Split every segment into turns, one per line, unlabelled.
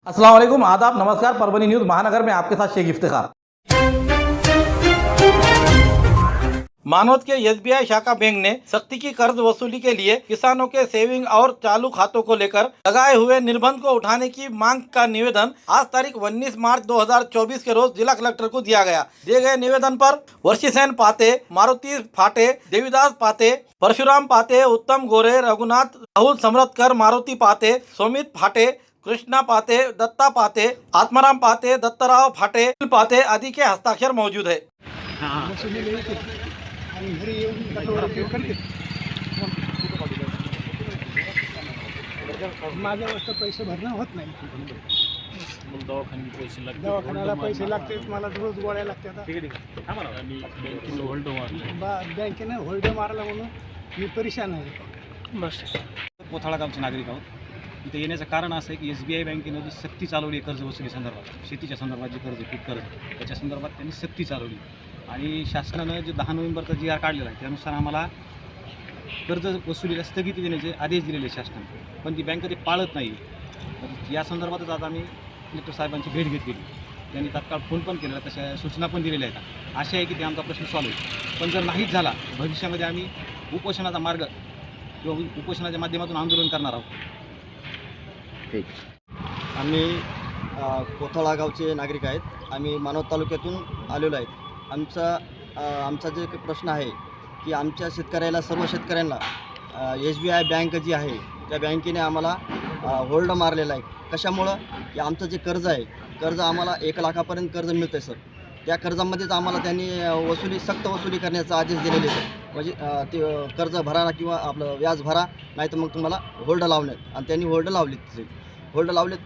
अस्सलाम वालेकुम, आदाब, नमस्कार। परभनी न्यूज महानगर में आपके साथ शेख इफ्तिखार। मानवत के एसबीआई शाखा बैंक ने सख्ती की कर्ज वसूली के लिए किसानों के सेविंग और चालू खातों को लेकर लगाए हुए निर्बंध को उठाने की मांग का निवेदन आज तारीख 19 मार्च 2024 के रोज जिला कलेक्टर को दिया गया। दिए गए निवेदन पर वर्षीसेन पाते, मारुति फाटे, देवीदास पाते, परशुराम पाते, उत्तम गोरे, रघुनाथ, राहुल समरतकर, मारुति पाते, सोमित फाटे, कृष्णा पाते, दत्ता पाते, आत्माराम पाते, दत्तराव फाटे पाते आदि के हस्ताक्षर मौजूद है।
माझ्या वाजता पैसे भरणं होत नाही। दवाखान्याला पैसे लागते, मला रोज गोळ्या लागतात। बँकेने होल्ड मारला म्हणून मी परेशान आहे।
बस कोथाळा गावचे नागरिक आहोत। इथे येण्याचं कारण असं आहे की SBI बँकेनं जी सक्ती चालवली कर्ज वसुली संदर्भात, शेतीच्या संदर्भात जे कर्ज पीक कर्ज त्याच्या संदर्भात त्यांनी सक्ती चालवली आणि शासनानं जे 10 नोव्हेंबरचा GR काढलेला आहे त्यानुसार आम्हाला कर्ज वसुलीला स्थगिती देण्याचे आदेश दिलेले शासनाने, पण ती बँक ते पाळत नाही। तर या संदर्भातच आज आम्ही कलेक्टर साहेबांची भेट घेतली, त्यांनी तात्काळ फोन पण केलेला, तशा सूचना पण दिलेल्या आहेत। आशा आहे की ते आमचा प्रश्न सॉल्व्ह होईल, पण जर नाहीच झाला भविष्यामध्ये आम्ही उपोषणाचा मार्ग किंवा उपोषणाच्या माध्यमातून आंदोलन करणार आहोत।
ठीक, आम्ही कोथाळा गावचे नागरिक आहेत। आम्ही मानवत तालुक्यातून आलेलो आहेत। आमचा जे प्रश्न आहे की आमच्या शेतकऱ्याला, सर्व शेतकऱ्यांना SBI बँक जी आहे त्या बँकेने आम्हाला होल्ड मारलेला आहे। कशामुळं की आमचं जे कर्ज आहे, कर्ज आम्हाला 1 लाखापर्यंत कर्ज मिळतं आहे सर। त्या कर्जामध्येच आम्हाला त्यांनी सक्त वसुली करण्याचा आदेश दिलेले सर। म्हणजे ते कर्ज भरा किंवा आपलं व्याज भरा, नाही तर मग तुम्हाला होल्ड लावण्यात, आणि त्यांनी होल्ड लावलेत।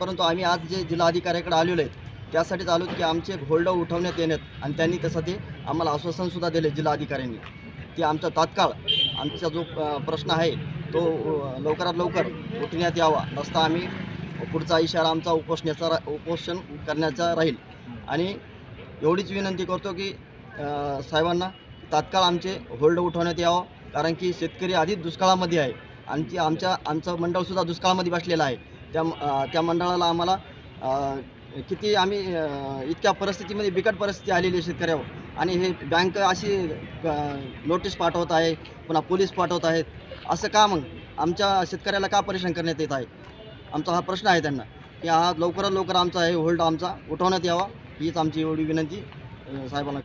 परंतु आम्ही आज जे जिल्हाधिकाऱ्याकडे आलेलो आहेत त्यासाठीच आलो की आमचे होल्ड उठवण्यात येण्यात, आणि त्यांनी तसं ते आम्हाला आश्वासनसुद्धा दिले जिल्हाधिकाऱ्यांनी, की आमचा तात्काळ आमचा जो प्रश्न आहे तो लवकरात लवकर उठवण्यात यावा। नसता आम्ही पुढचा इशारा आमचा उपोषण करण्याचा राहील। आणि एवढीच विनंती करतो की साहेबांना तात्काळ आमचे होल्ड उठवण्यात यावं, कारण की शेतकरी आधीच दुष्काळामध्ये आहे आणि आमचं मंडळसुद्धा दुष्काळामध्ये बसलेलं आहे। त्या मंडळाला आम्हाला किती आम्ही इतक्या परिस्थितीमध्ये, बिकट परिस्थिती आलेली आहे शेतकऱ्यावर, आणि हे बँक अशी नोटीस पाठवत आहे, पुन्हा पोलीस पाठवत आहेत। असं का मग आमच्या शेतकऱ्याला का परेशान करण्यात येत आहे? आमचा हा प्रश्न आहे त्यांना की हा लवकरात लवकर आमचा हे होल्ड आमचा उठवण्यात यावा, हीच आमची एवढी विनंती साहेबांना।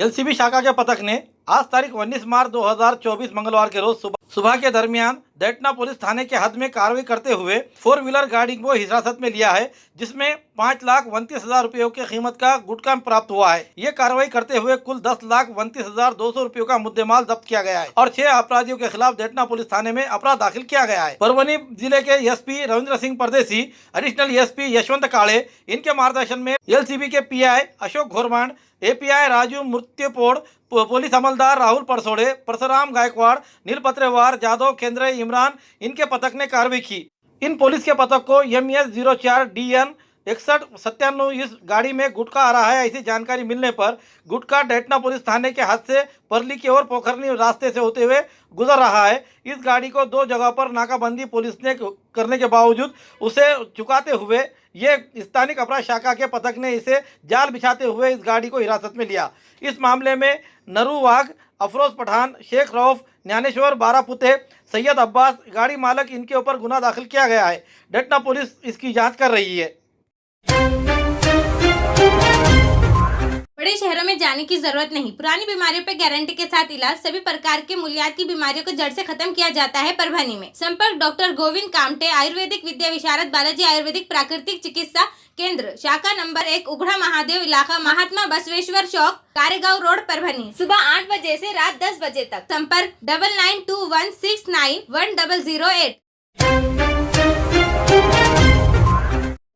LCB शाखा के पथक ने आज तारीख 19 मार्च 2024 मंगलवार के रोज सुबह के दरमियान दैटना पुलिस थाने के हद में कार्रवाई करते हुए 4 व्हीलर गाड़ी को हिरासत में लिया है, जिसमें 5,29,000 रुपयों की कीमत का गुटखा प्राप्त हुआ है। ये कार्रवाई करते हुए कुल 10,29,200 रुपयों का मुद्देमाल जब्त किया गया है और 6 अपराधियों के खिलाफ दैटना पुलिस थाने में अपराध दाखिल किया गया है। परभनी जिले के SP रविंद्र सिंह परदेसी, एडिशनल SP यशवंत काळे, इनके मार्गदर्शन में LCB के PI Ashok Ghormand, API Raju Mrityupod, police अमलदार राहुल परसोड़े, परशुराम गायकवाड़, नील पत्रेवार, जादव, केंद्र, इमरान, इनके पथक ने कार्रवाई की। इन पुलिस के पथक को MS 04 DN 6197 इस गाड़ी में गुटखा आ रहा है, ऐसी जानकारी मिलने पर गुटखा दैटना पुलिस थाने के हाथ से परली की ओर पोखरनी रास्ते से होते हुए गुजर रहा है। इस गाड़ी को 2 जगह पर नाकाबंदी पुलिस ने करने के बावजूद उसे चुकाते हुए ये स्थानिक अपराध शाखा के पथक ने इसे जाल बिछाते हुए इस गाड़ी को हिरासत में लिया। इस मामले में नरू वाघ, अफरोज पठान, शेख रऊफ, ज्ञानेश्वर बारापुते, सैयद अब्बास, गाड़ी मालक, इनके ऊपर गुना दाखिल किया गया है। दैटना पुलिस इसकी जांच कर रही है।
बड़े शहरों में जाने की जरूरत नहीं, पुरानी बीमारियों पे गारंटी के साथ इलाज, सभी प्रकार के मूल्यात की बीमारियों को जड़ से खत्म किया जाता है परभनी में। संपर्क डॉक्टर गोविंद कामटे, आयुर्वेदिक विद्या विशारद, बालाजी आयुर्वेदिक प्राकृतिक चिकित्सा केंद्र, शाखा नंबर 1, उघड़ा महादेव, इलाका महात्मा बसवेश्वर चौक, कारेगांव रोड, परभनी। सुबह 8 बजे से रात 10 बजे तक। संपर्क 9921691008।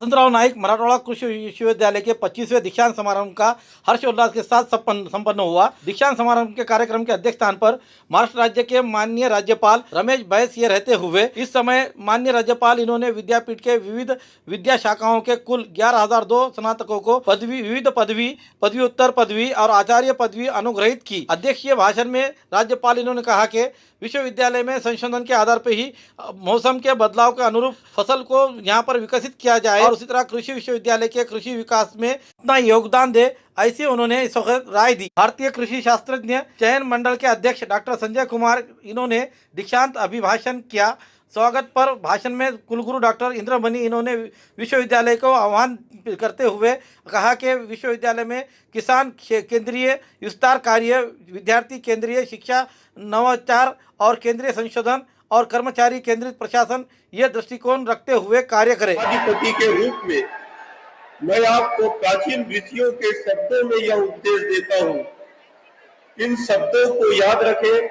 वसंतराव नाईक मराठवाड़ा कृषि विश्वविद्यालय के 25वें दीक्षांत समारोह का हर्षोल्लास के साथ संपन्न हुआ। दीक्षांत समारोह के कार्यक्रम के अध्यक्ष स्थान पर महाराष्ट्र राज्य के माननीय राज्यपाल रमेश बैस ये रहते हुए इस समय माननीय राज्यपाल इन्होंने विद्यापीठ के विविध विद्या शाखाओं के कुल 11,002 स्नातकों को विविध पदव्युत्तर पदवी और आचार्य पदवी अनुग्रहित की। अध्यक्षीय भाषण में राज्यपाल इन्होंने कहा कि विश्वविद्यालय में संशोधन के आधार पर ही मौसम के बदलाव के अनुरूप फसल को यहाँ पर विकसित किया जाए और उसी तरह कृषि विश्वविद्यालय के कृषि विकास में अपना योगदान दे, ऐसी उन्होंने इस वक्त राय दी। भारतीय कृषि शास्त्रज्ञ चयन मंडल के अध्यक्ष डॉक्टर संजय कुमार इन्होंने दीक्षांत अभिभाषण किया। स्वागत पर भाषण में कुलगुरु डॉक्टर इंद्रमणि इन्होंने विश्वविद्यालय को आह्वान करते हुए कहा कि विश्वविद्यालय में किसान केंद्रीय विस्तार कार्य, विद्यार्थी केंद्रीय शिक्षा, नवाचार और केंद्रीय संशोधन और कर्मचारी केंद्रित प्रशासन ये दृष्टिकोण रखते हुए कार्य करे।
अधिपति के रूप में मैं आपको प्राचीन ऋषियों के शब्दों में यह उपदेश देता हूँ। इन शब्दों को याद रखें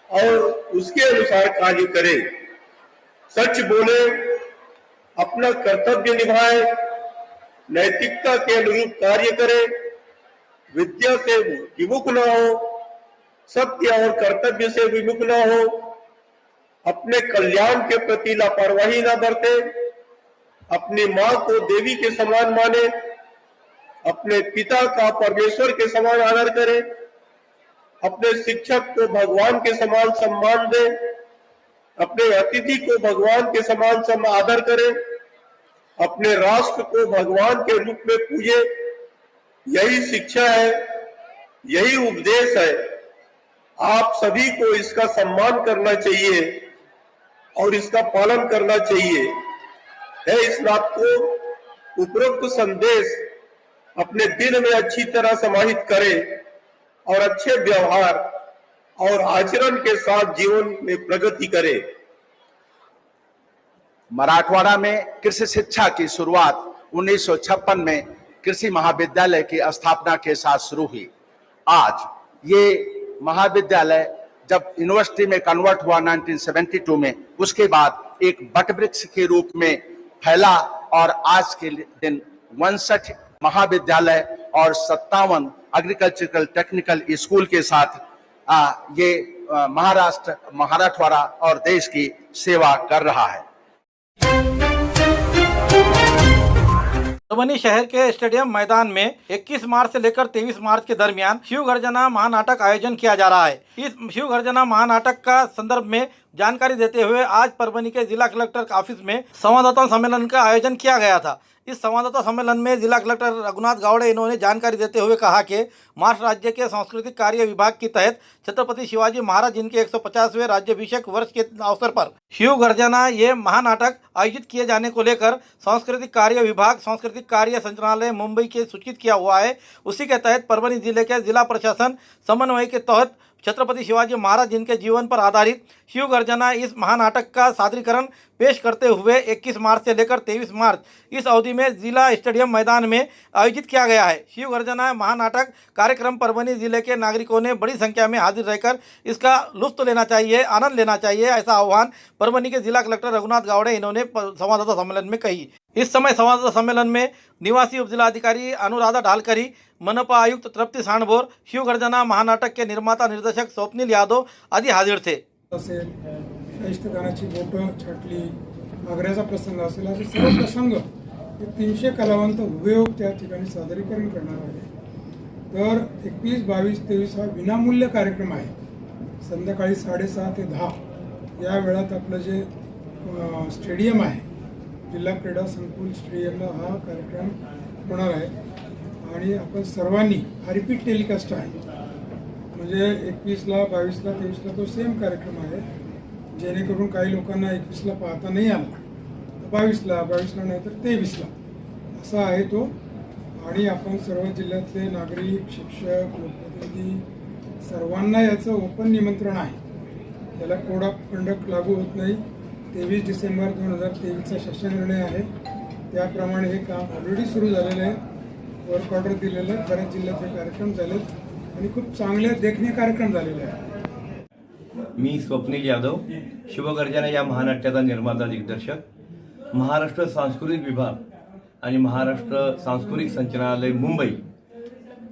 और उसके अनुसार कार्य करें। सच बोले, अपना कर्तव्य निभाए, नैतिकता के अनुरूप कार्य करें, विद्या से विमुख न हो, सत्य और कर्तव्य से विमुख न हो, अपने कल्याण के प्रति लापरवाही न बरते, अपनी मां को देवी के समान माने, अपने पिता का परमेश्वर के समान आदर करें, अपने शिक्षक को भगवान के समान सम्मान दें, अपने अतिथि को भगवान के समान आदर करें, अपने राष्ट्र को भगवान के रूप में पूजे। यही शिक्षा है, यही उपदेश है। आप सभी को इसका सम्मान करना चाहिए और इसका पालन करना चाहिए। है इस बात को उपरोक्त संदेश अपने दिल में अच्छी तरह समाहित करें और अच्छे व्यवहार और आचरण के साथ जीवन में प्रगति करें।
मराठवाड़ा में कृषि शिक्षा की शुरुआत 1956 में कृषि महाविद्यालय की स्थापना के साथ शुरू हुई। आज ये महाविद्यालय जब यूनिवर्सिटी में कन्वर्ट हुआ 1972 में, उसके बाद एक वटवृक्ष के रूप में फैला और आज के दिन 59 महाविद्यालय और 57 एग्रीकल्चरल टेक्निकल स्कूल के साथ ये महाराष्ट्र, मराठवाड़ा और देश की सेवा कर रहा है।
परभनी शहर के स्टेडियम मैदान में 21 मार्च से लेकर 23 मार्च के दरमियान शिव गर्जना महानाटक आयोजन किया जा रहा है। इस शिव गर्जना महानाटक का संदर्भ में जानकारी देते हुए आज परभनी के जिला कलेक्टर ऑफिस में संवाददाता सम्मेलन का आयोजन किया गया था। इस संवाददाता सम्मेलन में जिला कलेक्टर रघुनाथ गावड़े इन्होंने जानकारी देते हुए कहा कि महाराष्ट्र राज्य के सांस्कृतिक कार्य विभाग के तहत छत्रपति शिवाजी महाराज जिनके 150वें राज्याभिषेक वर्ष के अवसर पर शिव गर्जना ये महानाटक आयोजित किए जाने को लेकर सांस्कृतिक कार्य विभाग, सांस्कृतिक कार्य संचालनालय मुंबई के सूचित किया हुआ है। उसी के तहत परभनी जिले के जिला प्रशासन समन्वय के तहत छत्रपति शिवाजी महाराज जिनके जीवन पर आधारित शिव गर्जना इस महानाटक का सादरीकरण पेश करते हुए 21 मार्च से लेकर 23 मार्च इस अवधि में जिला स्टेडियम मैदान में आयोजित किया गया है। शिव गर्जना महानाटक कार्यक्रम परभनी जिले के नागरिकों ने बड़ी संख्या में हाजिर रहकर इसका लुत्फ लेना चाहिए, आनंद लेना चाहिए, ऐसा आह्वान परभनी के जिला कलेक्टर रघुनाथ गावड़े इन्होंने संवाददाता सम्मेलन में कही। इस समय संवाददाता सम्मेलन में निवासी उपजिलाधिकारी अनुराधा ढालकरी, मनपा आयुक्त तृप्ति सांडभोर, शिव गर्जना महानाटक के निर्माता निर्देशक स्वप्निल यादव आदि हाजिर थे।
असेल, शाहिस्तेखानाची बोटं छाटली, आग्र्याचा प्रसंग असेल, असे सर्व प्रसंग 300 कलावंत हुबेहूब त्या ठिकाणी सादरीकरण करणार आहे। तर 21, 22, 23 हा विनामूल्य कार्यक्रम आहे। संध्याकाळी 6:30 ते 10 या वेळात आपलं जे स्टेडियम आहे, जिल्हा क्रीडा संकुल स्टेडियमला हा कार्यक्रम होणार आहे आणि आपण सर्वांनी हा रिपीट टेलिकास्ट आहे, म्हणजे 21ला, 22ला, 23ला तो सेम कार्यक्रम आहे, जेणेकरून काही लोकांना 21ला पाहता नाही आला तर 22ला नाही तर 23ला असा आहे तो। आणि आपण सर्व जिल्ह्यातले नागरिक, शिक्षक, लोकप्रतिनिधी सर्वांना याचं ओपन निमंत्रण आहे। याला कोड ऑफ कंडक्ट लागू होत नाही। 23 डिसेंबर 2023चा शासन निर्णय आहे, त्याप्रमाणे हे काम ऑलरेडी सुरू झालेलं आहे। वर्क ऑर्डर दिलेलं आहे, बऱ्याच जिल्ह्यात हे कार्यक्रम झालेत आणि खूप चांगले देखणे कार्यक्रम झालेले आहेत।
मी स्वप्नील यादव, शिवगर्जना या महानाट्याचा निर्माता दिग्दर्शक, महाराष्ट्र सांस्कृतिक विभाग आणि महाराष्ट्र सांस्कृतिक संचालनालय मुंबई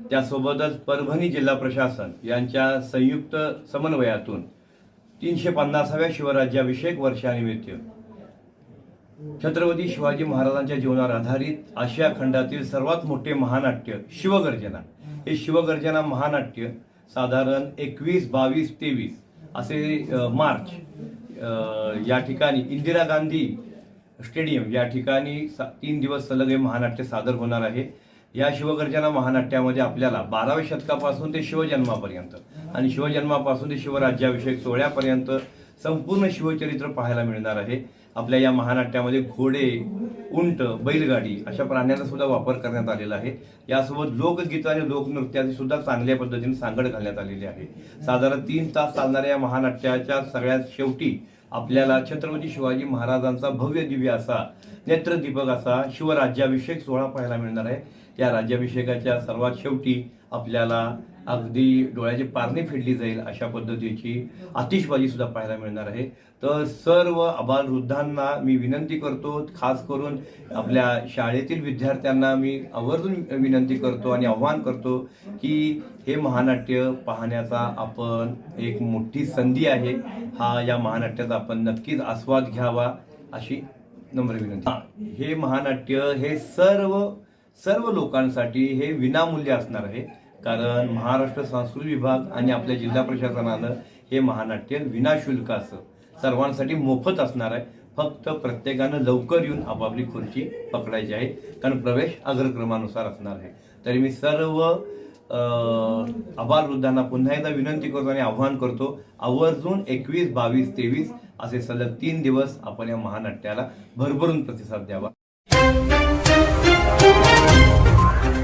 त्यासोबतच परभणी जिल्हा प्रशासन यांच्या संयुक्त समन्वयातून 350व्या शिवराज्याभिषेक वर्षानिमित्त छत्रपती शिवाजी महाराजांच्या जीवनावर आधारित आशिया खंडातील सर्वात मोठे महानाट्य शिवगर्जना हे शिवगर्जना महानाट्य साधारण 21, 22, 23 असे मार्च या ठिकाणी इंदिरा गांधी स्टेडियम या ठिकाणी 3 दिवस सलग हे महानाट्य सादर होणार आहे। या शिवगर्जना महानाट्यामध्ये आपल्याला 12व्या शतकापासून ते शिवजन्मापर्यंत आणि शिवजन्मापासून ते शिवराज्याभिषेक सोहळ्यापर्यंत संपूर्ण शिवचरित्र पाहायला मिळणार आहे। आपल्या या महानाट्यामध्ये घोडे, उंट, बैलगाडी अशा प्राण्यांचा सुद्धा वापर करण्यात आलेला आहे। यासोबत लोकगीत आणि लोकनृत्याची सुद्धा चांगल्या पद्धतीने सांगड घालण्यात आलेली आहे। साधारण 3 तास चालणाऱ्या या महानाट्याच्या सगळ्यात शेवटी आपल्याला छत्रपती शिवाजी महाराजांचा भव्य दिव्य असा नेत्रदीपक असा शिवराज्याभिषेक सोहळा पाहायला मिळणार आहे। या राज्याभिषेकाच्या सर्वात शेवटी आपल्याला अगदी डोळ्याची पारणी फेडली जाईल अशा पद्धतीची आतिषबाजी सुद्धा पाहायला मिळणार आहे। तर सर्व आबालवृद्धांना मी विनंती करतो, खास करून आपल्या शाळेतील विद्यार्थ्यांना मी आवर्जून विनंती करतो आणि आव्हान करतो की हे महानाट्य पाहण्याचा आपण एक मोठी संधी आहे। या महानाट्याचा आपण नक्कीच आस्वाद घ्यावा अशी नम्र विनंती। हे महानाट्य हे सर्व लोकांसाठी हे विनामूल्य असणार आहे, कारण महाराष्ट्र सांस्कृतिक विभाग आणि आपल्या जिल्हा प्रशासनानं हे महानाट्य विनाशुल्क असं सर्वांसाठी मोफत असणार आहे। फक्त प्रत्येकानं लवकर येऊन आपापली खुर्ची पकडायची आहे, कारण प्रवेश अग्रक्रमानुसार असणार आहे। तरी मी सर्व आबालवृद्धांना पुन्हा एकदा विनंती करतो आणि आव्हान करतो, आवर्जून 21, 22, 23 असे सलग 3 दिवस आपण या महानाट्याला भरभरून प्रतिसाद द्यावा।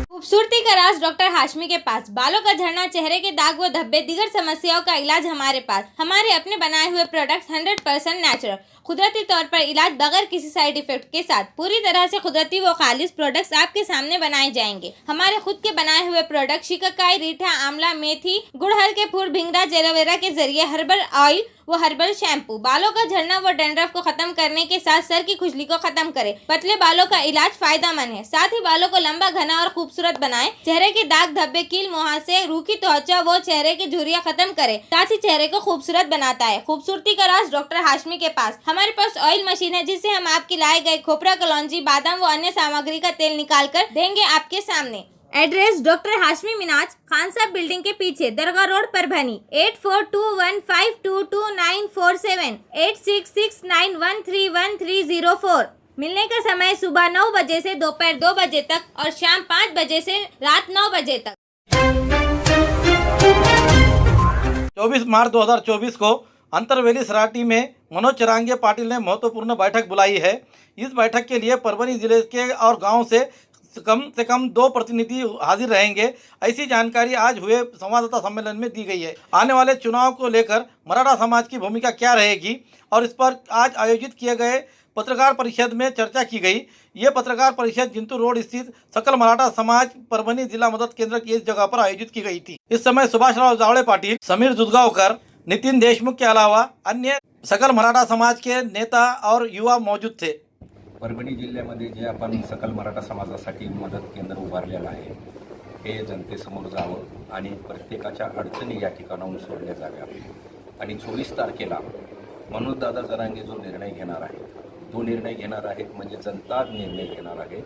खूबसूरती का राज डॉक्टर हाशमी के पास। बालों का झड़ना, चेहरे के दाग व धब्बे, दीगर समस्याओं का इलाज हमारे पास। हमारे अपने बनाए हुए प्रोडक्ट्स 100% नेचुरल, कुदरती तौर पर इलाज बगैर किसी साइड इफेक्ट के साथ पूरी तरह से कुदरती व खालिश प्रोडक्ट्स आपके सामने बनाए जाएंगे। हमारे खुद के बनाए हुए प्रोडक्ट शिकाकाई, रीठा, आंवला, मेथी, गुड़हल के फूल, भिंगरा, एलोवेरा के जरिए हर्बल ऑयल वो हर्बल शैम्पू बालों का झड़ना व डैंड्रफ को खत्म करने के साथ सर की खुजली को खत्म करे। पतले बालों का इलाज फायदेमंद है, साथ ही बालों को लंबा, घना और खूबसूरत बनाए। चेहरे के दाग धब्बे, कील मुहासे, रूखी त्वचा वो चेहरे की झुर्रियां खत्म करे, साथ ही चेहरे को खूबसूरत बनाता है। खूबसूरती का राज डॉक्टर हाशमी के पास। हमारे पास ऑयल मशीन है जिससे हम आपके लाए गए खोपरा, कलौंजी, बादाम व अन्य सामग्री का तेल निकाल कर देंगे आपके सामने। एड्रेस डॉक्टर हाशमी मिनाज, खान साहब बिल्डिंग के पीछे, दरगाह रोड, परभनी। 8421522947, 8669131304। मिलने का समय सुबह 9 बजे से दोपहर 2 बजे तक और शाम 5 बजे से रात 9 बजे तक।
24 मार्च 2024 को अंतरवेली सराटी में मनोज चरांगे पाटिल ने महत्वपूर्ण बैठक बुलाई है। इस बैठक के लिए परभनी जिले के और गांव से कम 2 प्रतिनिधि हाजिर रहेंगे, ऐसी जानकारी आज हुए संवाददाता सम्मेलन में दी गई है। आने वाले चुनाव को लेकर मराठा समाज की भूमिका क्या रहेगी और इस पर आज आयोजित किए गए पत्रकार परिषद में चर्चा की गई। ये पत्रकार परिषद जिंतूर रोड स्थित सकल मराठा समाज परभनी जिला मदद केंद्र की इस जगह पर आयोजित की गई थी। इस समय सुभाषराव जावळे पाटील, समीर दुधगावकर, नितिन देशमुख के अलावा अन्य सकल मराठा समाज के नेता और युवा मौजूद थे।
परभणी जिल्ह्यामध्ये जे आपण सकल मराठा समाजासाठी मदत केंद्र उभारलेलं आहे, हे जनतेसमोर जावं आणि प्रत्येकाच्या अडचणी या ठिकाणाहून सोडल्या जाव्यात। आणि 24 तारखेला मनोजदादा जरांगे जो निर्णय घेणार आहेत, तो निर्णय घेणार आहेत म्हणजे जनता निर्णय घेणार आहे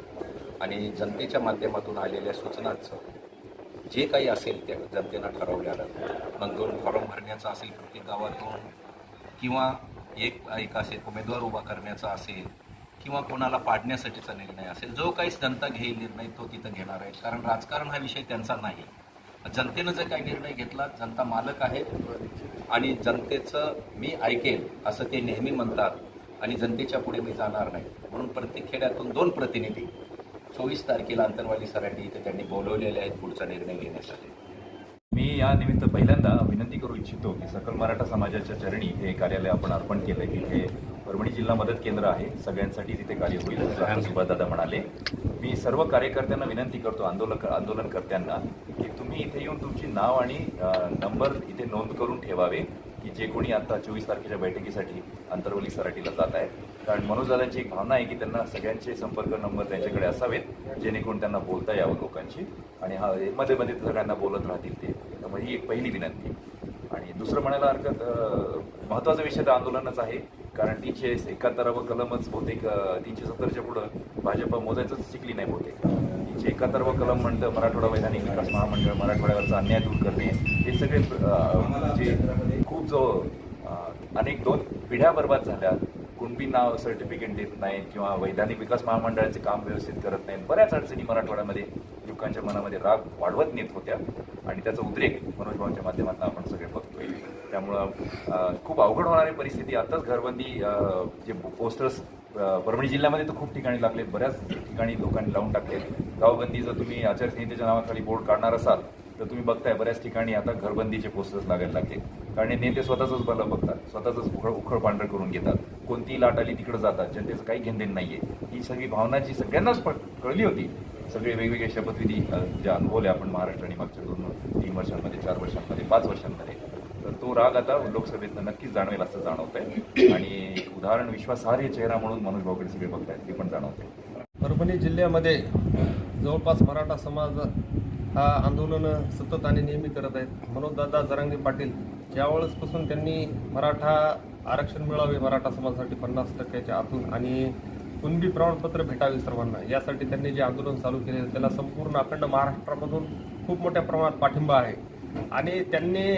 आणि जनतेच्या माध्यमातून आलेल्या सूचनांचं जे काही असेल ते जनतेनं ठरवलेलं, मग 2 फॉर्म भरण्याचा असेल प्रत्येक गावातून, किंवा एक असेल उमेदवार उभा करण्याचा असेल, किंवा कोणाला पाडण्यासाठीचा निर्णय असेल, जो काही जनता घेईल निर्णय तो तिथं घेणार आहे। कारण राजकारण हा विषय त्यांचा नाही, जनतेनं जर काही निर्णय घेतला, जनता मालक आहे आणि जनतेचं मी ऐकेल असं ते नेहमी म्हणतात आणि जनतेच्या पुढे मी जाणार नाही। म्हणून प्रत्येक खेड्यातून 2 प्रतिनिधी 24 तारखेला अंतरवाली सराटी इथे त्यांनी बोलवलेले आहेत पुढचा निर्णय घेण्यासाठी।
मी या निमित्त पहिल्यांदा विनंती करू इच्छितो की सकल मराठा समाजाच्या चरणी हे कार्यालय आपण अर्पण केलं। तिथे परभणी जिल्हा मदत केंद्र आहे, सगळ्यांसाठी तिथे कार्य होईल असं सुभाषदादा म्हणाले। मी सर्व कार्यकर्त्यांना विनंती करतो, आंदोलनकर्त्यांना, की तुम्ही इथे येऊन तुमची नाव आणि नंबर इथे नोंद करून ठेवावे की जे कोणी आता 24 तारखेच्या बैठकीसाठी अंतरवली सराटीला जात आहेत, कारण मनोजदादांची एक भावना आहे की त्यांना सगळ्यांचे संपर्क नंबर त्यांच्याकडे असावेत जेणेकरून त्यांना बोलता यावं लोकांशी, आणि हा मध्ये मध्ये सगळ्यांना बोलत राहतील ते. त्यामुळे ही एक पहिली विनंती. आणि दुसरं म्हणायला हरकत, महत्त्वाचा विषय तर आंदोलनच आहे, कारण 371 कलमच बहुतेक 370च्या पुढं भाजप मोजायचंच शिकली नाही बहुतेक. 371 कलम म्हणतं मराठवाडा वैधानिक विकास महामंडळ, मराठवाड्यावरचा अन्याय दूर करणे, हे सगळे म्हणजे खूप जो अनेक 2 पिढ्या बर्बाद झाल्या. कुणबी नाव सर्टिफिकेट देत नाहीत किंवा वैधानिक विकास महामंडळाचे काम व्यवस्थित करत नाहीत. बऱ्याच अडचणी मराठवाड्यामध्ये लोकांच्या मनामध्ये राग वाढवत नेत होत्या, आणि त्याचा उद्रेक मनोज भाऊंच्या माध्यमातून आपण सगळे बघतोय. त्यामुळं खूप अवघड होणारी परिस्थिती. आताच घरबंदी जे पोस्टर्स परभणी जिल्ह्यामध्ये तर खूप ठिकाणी लागलेत, बऱ्याच ठिकाणी लोकांनी लावून टाकलेत. गावबंदी जर तुम्ही आचारसंहितेच्या नावाखाली बोर्ड काढणार असाल तर तुम्ही बघताय बऱ्याच ठिकाणी आता घरबंदीचे पोस्टर्स लागायला लागले, कारण नेते स्वतःच भलं बघतात, स्वतःच उखळ पांढर करून घेतात. कोणतीही लाट आली तिकडे जातात, जनतेचं काही घेणदेण नाहीये. ही सगळी भावना जी सगळ्यांनाच कळली होती. सगळे वेगवेगळे शपथविधी जे अनुभवले आपण महाराष्ट्राने मागच्या 2-3 वर्षांमध्ये, 4 वर्षांमध्ये, 5 वर्षांमध्ये, तर तो राग आता लोकसभेतनं नक्कीच जाणवेल असं जाणवत आहे. आणि एक उदाहरण विश्वासार्ह चेहरा म्हणून मनोज भाऊकडे सगळे बघतायत, ते पण जाणवत आहे.
परभणी जिल्ह्यामध्ये जवळपास मराठा समाज हा आंदोलन सतत आणि नेहमी करत आहेत. मनोजदादा जरांगे पाटील ज्यावेळेसपासून त्यांनी मराठा आरक्षण मिळावे मराठा समाजासाठी 50% आतून, आणि कुणबी प्रमाणपत्र भेटावे सर्वांना, यासाठी त्यांनी जे आंदोलन चालू केले त्याला संपूर्ण अखंड महाराष्ट्रामधून खूप मोठ्या प्रमाणात पाठिंबा आहे. आणि त्यांनी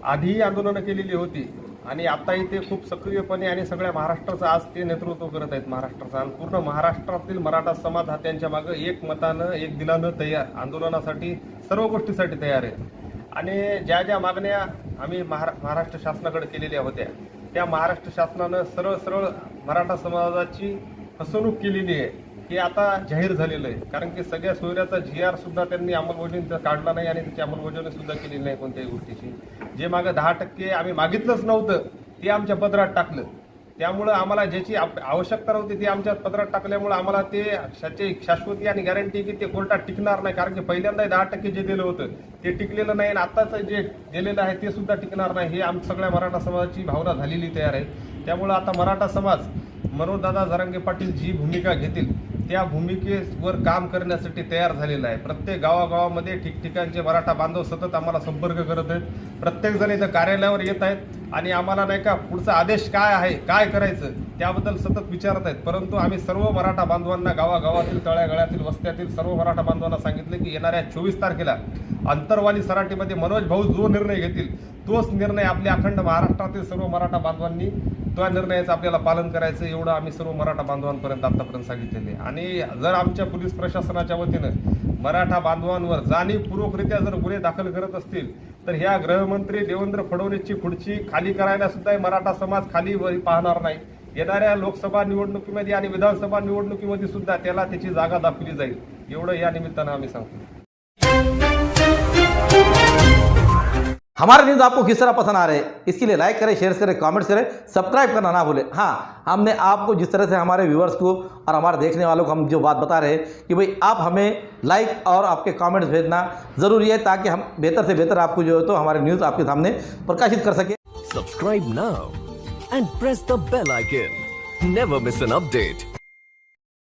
आधीही आंदोलनं केलेली होती, आणि आताही ते खूप सक्रियपणे आणि सगळ्या महाराष्ट्राचं आज ते नेतृत्व करत आहेत महाराष्ट्राचं. आणि पूर्ण महाराष्ट्रातील मराठा समाज हा त्यांच्या मागं एक मतानं, एक दिलानं तयार, आंदोलनासाठी सर्व गोष्टीसाठी तयार आहे. आणि ज्या ज्या मागण्या आम्ही महाराष्ट्र शासनाकडे केलेल्या होत्या, त्या महाराष्ट्र शासनानं सरळ मराठा समाजाची फसवणूक केलेली आहे, हे आता जाहीर झालेलं आहे. कारण की सगळ्या सोयऱ्याचा GR सुद्धा त्यांनी अंमलबजावणी काढला नाही, आणि त्याची अंमलबजावणी सुद्धा केलेली नाही कोणत्याही गोष्टीची. जे मागं 10% आम्ही मागितलंच नव्हतं ते आमच्या पदरात टाकलं. त्यामुळं आम्हाला ज्याची आवश्यकता नव्हती ती आमच्या पदरात टाकल्यामुळं आम्हाला ते त्याची शाश्वती आणि गॅरंटी की ते कोर्टात टिकणार नाही. कारण की पहिल्यांदा 10% जे दिलं होतं ते टिकलेलं नाही, आणि आत्ताचं जे दिलेलं आहे ते सुद्धा टिकणार नाही, हे सगळ्या मराठा समाजाची भावना झालेली तयार आहे. त्यामुळं आता मराठा समाज मनोजदादा जरांगे पाटील जी भूमिका घेतील त्या भूमिकेवर काम करण्यासाठी तयार झालेला आहे. प्रत्येक गावागावामध्ये ठिकठिकाणचे मराठा बांधव सतत आम्हाला संपर्क करत आहेत. प्रत्येकजण इथं कार्यालयावर येत आहेत, आणि आम्हाला नाही का पुढचा आदेश काय आहे, काय करायचं त्याबद्दल सतत विचारत आहेत. परंतु आम्ही सर्व मराठा बांधवांना, गावागावातील, तळ्यागळ्यातील, वस्त्यातील सर्व मराठा बांधवांना सांगितले की येणाऱ्या 24 तारखेला अंतरवाली सराटीमध्ये मनोज भाऊ जो निर्णय घेतील तोच निर्णय आपल्या अखंड महाराष्ट्रातील सर्व मराठा बांधवांनी त्या निर्णयाचं आपल्याला पालन करायचं, एवढं आम्ही सर्व मराठा बांधवांपर्यंत आतापर्यंत सांगितलेले. आणि जर आमच्या पोलीस प्रशासनाच्या वतीनं मराठा बांधवांवर जाणीवपूर्वकरित्या जर गुन्हे दाखल करत असतील तर ह्या गृहमंत्री देवेंद्र फडणवीसची खुर्ची खाली करायला सुद्धा मराठा समाज खाली पाहणार नाही. येणाऱ्या लोकसभा निवडणुकीमध्ये आणि विधानसभा निवडणुकीमध्ये सुद्धा त्याला त्याची जागा दाखवली जाईल, एवढं या निमित्तानं आम्ही सांगतो.
हमारे न्यूज़ आपको किस तरह पसंद आ रहे हैं, इसके लिए लाइक करें, शेयर करें, कमेंट्स करें, सब्सक्राइब करना ना भूलें. हाँ, हमने आपको जिस तरह से हमारे व्यूअर्स को और हमारे देखने वालों को हम जो बात बता रहे हैं कि भाई आप हमें लाइक और आपके कमेंट्स भेजना ज़रूरी है, ताकि हम बेहतर से बेहतर आपको जो है तो हमारे न्यूज़ आपके सामने प्रकाशित कर सकें.
Subscribe now and press the bell icon. Never miss an update.